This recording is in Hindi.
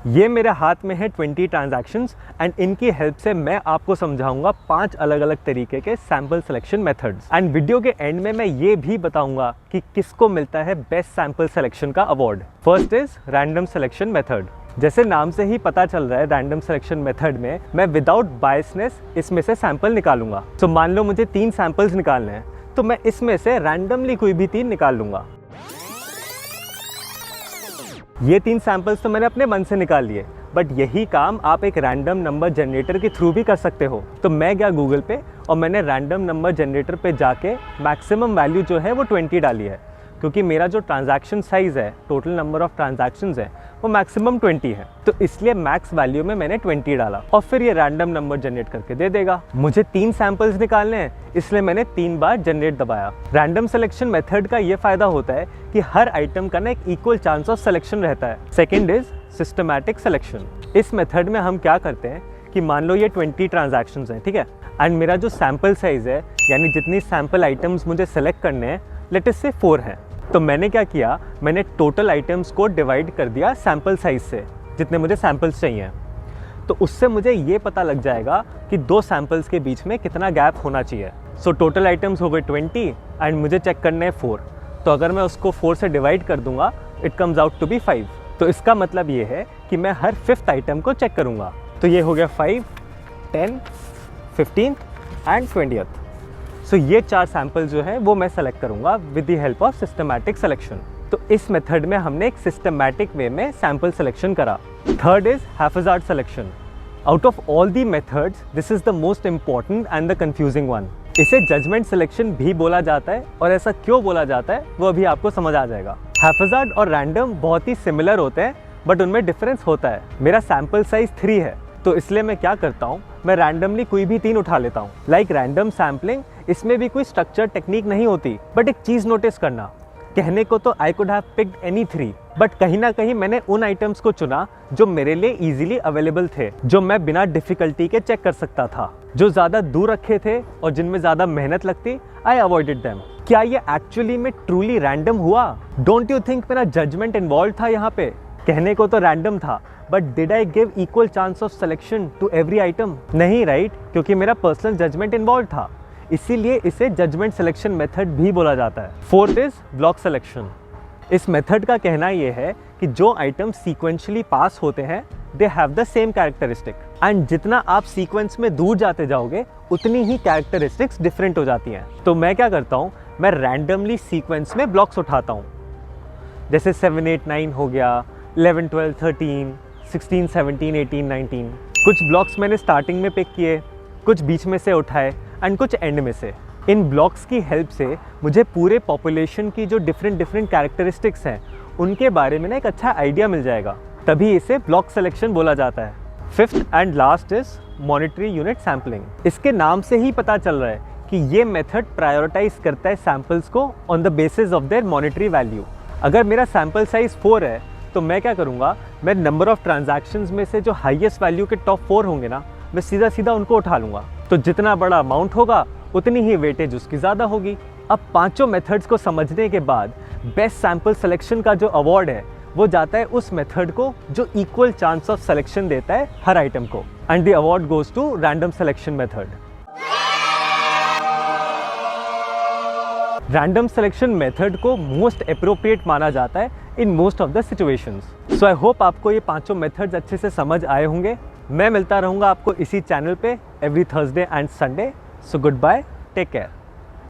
ये मेरे हाथ में है 20 ट्रांजैक्शंस एंड इनकी हेल्प से मैं आपको समझाऊंगा 5 अलग अलग तरीके के sample selection methods. And video के एंड में मैं ये भी बताऊंगा कि किसको मिलता है बेस्ट सैंपल सिलेक्शन का award. First is random selection method. जैसे नाम से ही पता चल रहा है, रैंडम सिलेक्शन मेथड में मैं विदाउट बायसनेस इसमें से सैंपल निकालूंगा। तो मान लो मुझे 3 सैंपल्स निकालने हैं, तो मैं इसमें से रैंडमली कोई भी 3 निकाल लूंगा। ये 3 सैंपल्स तो मैंने अपने मन से निकाल लिए, बट यही काम आप एक रैंडम नंबर जनरेटर के थ्रू भी कर सकते हो। तो मैं गया गूगल पे और मैंने रैंडम नंबर जनरेटर पे जाके मैक्सिमम वैल्यू जो है वो 20 डाली है, क्योंकि मेरा जो ट्रांजैक्शन साइज है, टोटल नंबर ऑफ ट्रांजैक्शंस है, वो मैक्सिमम 20 है। तो इसलिए मैक्स वैल्यू में मैंने 20 डाला और फिर ये रैंडम नंबर जनरेट करके दे देगा। मुझे 3 सैंपल्स निकालने हैं, इसलिए मैंने 3 बार जनरेट दबाया। रैंडम सिलेक्शन मेथड का ये फायदा होता है कि हर आइटम का ना एक इक्वल चांस ऑफ सिलेक्शन रहता है। Second is systematic selection. इस मेथड में हम क्या करते हैं कि मान लो ये 20 ट्रांजैक्शंस हैं, ठीक है, एंड मेरा जो सैंपल साइज है, यानी जितनी सैंपल आइटम्स मुझे सेलेक्ट करने हैं, लेट अस से 4 हैं। तो मैंने क्या किया, मैंने टोटल आइटम्स को डिवाइड कर दिया सैंपल साइज से, जितने मुझे सैंपल्स चाहिए। तो उससे मुझे ये पता लग जाएगा कि 2 सैंपल्स के बीच में कितना गैप होना चाहिए। सो टोटल आइटम्स हो गए 20 एंड मुझे चेक करने हैं 4। तो अगर मैं उसको 4 से डिवाइड कर दूंगा, it comes out to be 5। तो इसका मतलब ये है कि मैं हर 5th आइटम को चेक करूंगा। तो ये हो गया 5, 10, 15 एंड 20th। सो ये 4 सैंपल जो है वो मैं सेलेक्ट करूंगा with the help of systematic selection. तो इस मेथड में हमने एक सिस्टमैटिक वे में सैंपल सिलेक्शन करा। Third is haphazard selection. Out of all the methods this is the most important and the confusing one. इसे जजमेंट सिलेक्शन भी बोला जाता है, और ऐसा क्यों बोला जाता है वो अभी आपको समझ आ जाएगा। हैफजार्ड और रैंडम बहुत ही सिमिलर होते हैं, बट उनमें डिफरेंस होता है। मेरा सैंपल साइज 3 है, तो इसलिए मैं क्या करता हूँ, मैं रैंडमली कोई भी 3 उठा लेता हूँ। लाइक रैंडम सैम्पलिंग, इसमें भी कोई स्ट्रक्चर टेक्निक नहीं होती, बट एक चीज नोटिस करना, कहने को तो I could have picked any 3, but कहीं ना कहीं मैंने उन आइटम्स को चुना जो मेरे लिए इजीली अवेलेबल थे, जो मैं बिना डिफिकल्टी के चेक कर सकता था। जो ज्यादा दूर रखे थे और जिनमें ज्यादा मेहनत लगती, आई अवॉइडेड देम। क्या ये एक्चुअली में ट्रूली रैंडम हुआ? डोंट यू थिंक मेरा जजमेंट इन्वॉल्व था यहाँ पे? कहने को तो रैंडम था, but did I give equal chance of selection to every item? नहीं, राइट, क्योंकि मेरा पर्सनल जजमेंट इन्वॉल्व था, इसीलिए इसे जजमेंट सिलेक्शन मेथड भी बोला जाता है। Fourth is block selection. इस मेथड का कहना यह है कि जो आइटम सीक्वेंशियली पास होते हैं, they have the same characteristic, and जितना आप सीक्वेंस में दूर जाते जाओगे उतनी ही कैरेक्टरिस्टिक्स डिफरेंट हो जाती हैं। तो मैं क्या करता हूँ, मैं रैंडमली सीक्वेंस में ब्लॉक्स उठाता हूँ। जैसे 7, 8, 9 हो गया, 11, 12, 13, 16, 17, 18, 19। कुछ ब्लॉक्स मैंने स्टार्टिंग में पिक किए, कुछ बीच में से उठाए एंड कुछ एंड में से। इन ब्लॉक्स की हेल्प से मुझे पूरे पॉपुलेशन की जो डिफरेंट कैरेक्टरिस्टिक्स हैं उनके बारे में ना एक अच्छा आइडिया मिल जाएगा, तभी इसे ब्लॉक सिलेक्शन बोला जाता है। Fifth and last is monetary unit sampling. इसके नाम से ही पता चल रहा है कि ये मेथड प्रायोरिटाइज करता है सैंपल्स को on the basis of their monetary value. अगर मेरा सैंपल साइज 4 है, तो मैं क्या करूँगा, मैं नंबर ऑफ ट्रांजैक्शंस में से जो हाईएस्ट वैल्यू के टॉप 4 होंगे ना, मैं सीधा सीधा उनको उठा लूँगा। तो जितना बड़ा अमाउंट होगा उतनी ही वेटेज उसकी ज़्यादा होगी। अब 5 मेथड्स को समझने के बाद बेस्ट सैंपल सिलेक्शन का जो अवार्ड है वो जाता है उस मेथड को जो इक्वल चांस ऑफ सिलेक्शन देता है हर आइटम को, and the award goes to random selection method. Random selection method को मोस्ट एप्रोप्रिएट माना जाता है in most of the situations. So I hope आपको ये 5 मेथड्स अच्छे से समझ आए होंगे। मैं मिलता रहूँगा आपको इसी चैनल पे every Thursday and Sunday. So goodbye, take care.